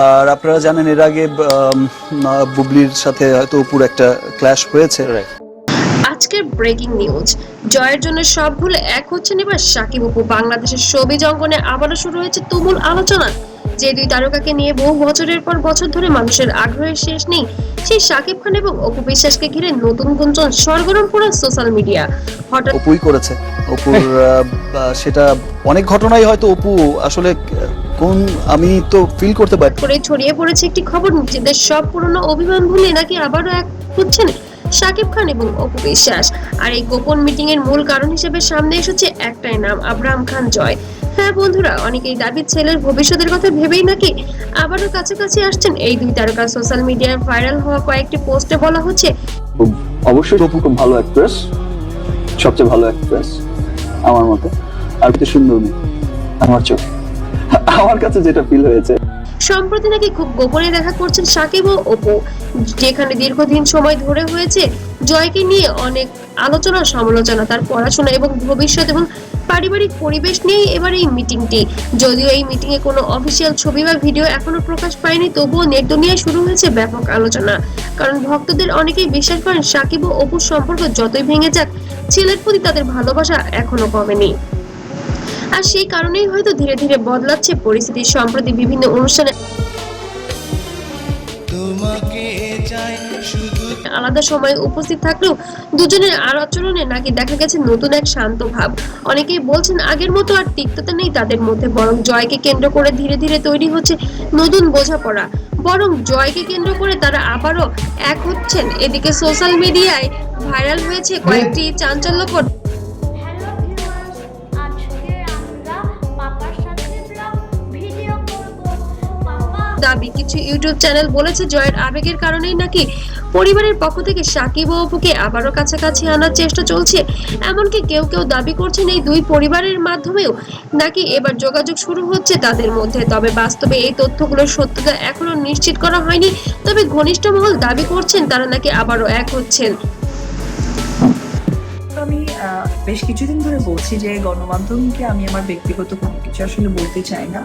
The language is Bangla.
আর আপনারা জানেন এর আগে বুবলির সাথে হয়তো অপুর একটা ক্ল্যাশ হয়েছে। আজকের ব্রেকিং নিউজ, জয়ের জন্য সব ভুলে এক হচ্ছেন এবার সাকিব অপু। বাংলাদেশের শোবিজ অঙ্গনে আবারও শুরু হয়েছে তুমুল আলোচনা। যে দুই তারকাকে নিয়ে বহু বছরের পর বছর ধরে মানুষের আগ্রহের শেষ নেই, সেই সাকিব খান এবং অপু বিশ্বাসকে ঘিরে নতুন গুঞ্জন সরগরম পুরো সোশ্যাল মিডিয়া। হঠাৎ অপুই করেছে অপুর সেটা অনেক ঘটনাই হয়তো অপু আসলে কোন আমি তো ফিল করতে পারি করে ছড়িয়ে পড়েছে একটি খবর, নিজেদের সব পুরনো অভিমান ভুলে নাকি আবারও এক হচ্ছেন সাকিব খান এবং অপু বিশ্বাস। আর এই গোপন মিটিং এর মূল কারণ হিসেবে সামনে এসেছে একটাই নাম, আব্রাহাম খান জয়। হ্যাঁ বন্ধুরা, অনেকেই দাবি ছেলের ভবিষ্যতের কথা ভেবেই নাকি আবারও কাছাকাছি আসছেন এই দুই তারকা। সোশ্যাল মিডিয়ায় ভাইরাল হওয়া কয়েকটি পোস্টে বলা হচ্ছে, অবশ্যই অপু খুব ভালো অ্যাক্ট্রেস, সবচেয়ে ভালো অ্যাক্ট্রেস আমার মতে, আর কি সুন্দর মেয়ে আমার চোখ, আমার কাছে যেটা ফিল হয়েছে। সম্প্রতি নাকি খুব গোপনে দেখা করছেন সাকিব ও অপু, যেখানে দীর্ঘদিন সময় ধরে হয়েছে জয়কে নিয়ে অনেক আলোচনা সমালোচনা, তার পড়াশোনা এবং ভবিষ্যৎ এবং পারিবারিক পরিবেশ নিয়ে এবার এই মিটিংটি। যদিও এই মিটিং এ কোনো অফিসিয়াল ছবি বা ভিডিও এখনো প্রকাশ পায়নি, তবুও নেট দুনিয়ায় শুরু হয়েছে ব্যাপক আলোচনা। কারণ ভক্তদের অনেকেই বিশ্বাস করেন সাকিব ও অপুর সম্পর্ক যতই ভেঙে যাক, ছেলের প্রতি তাদের ভালোবাসা এখনো কমেনি। আর সেই কারণেই হয়তো ধীরে ধীরে বদলাচ্ছে পরিস্থিতি। সম্প্রতি বিভিন্ন অনুষ্ঠানে আলাদা সময়ে উপস্থিত থাকলেও দুজনের আচরণে নাকি দেখা গেছে নতুন এক শান্ত ভাব। অনেকেই বলছেন আগের মতো আর তিক্ততা নেই তাদের মধ্যে, বরং জয়কে কেন্দ্র করে ধীরে ধীরে তৈরি হচ্ছে নতুন বোঝাপড়া। বরং জয়কে কেন্দ্র করে তারা আবারও এক হচ্ছেন। এদিকে সোশ্যাল মিডিয়ায় ভাইরাল হয়েছে কয়েকটি চাঞ্চল্যকর দাবি। কিছু ইউটিউব চ্যানেল বলেছে জয়ের আবেগের কারণেই নাকি পরিবারের পক্ষ থেকে সাকিব ও অপুকে আবারও কাছাকাছি আনার চেষ্টা চলছে। এমনকি কেউ কেউ দাবি করছেন এই দুই পরিবারের মাধ্যমেও নাকি এবার যোগাযোগ শুরু হচ্ছে তাদের মধ্যে। তবে বাস্তবে এই তথ্যগুলোর সত্যতা এখনো নিশ্চিত করা হয়নি। তবে ঘনিষ্ঠ মহল দাবি করছেন তারা নাকি আবারও এক হচ্ছেন। আমি বেশ কিছুদিন ধরে বলছি যে গণমাধ্যমকে আমি আমার ব্যক্তিগত কোনো কিছু আসলে বলতে চাই না।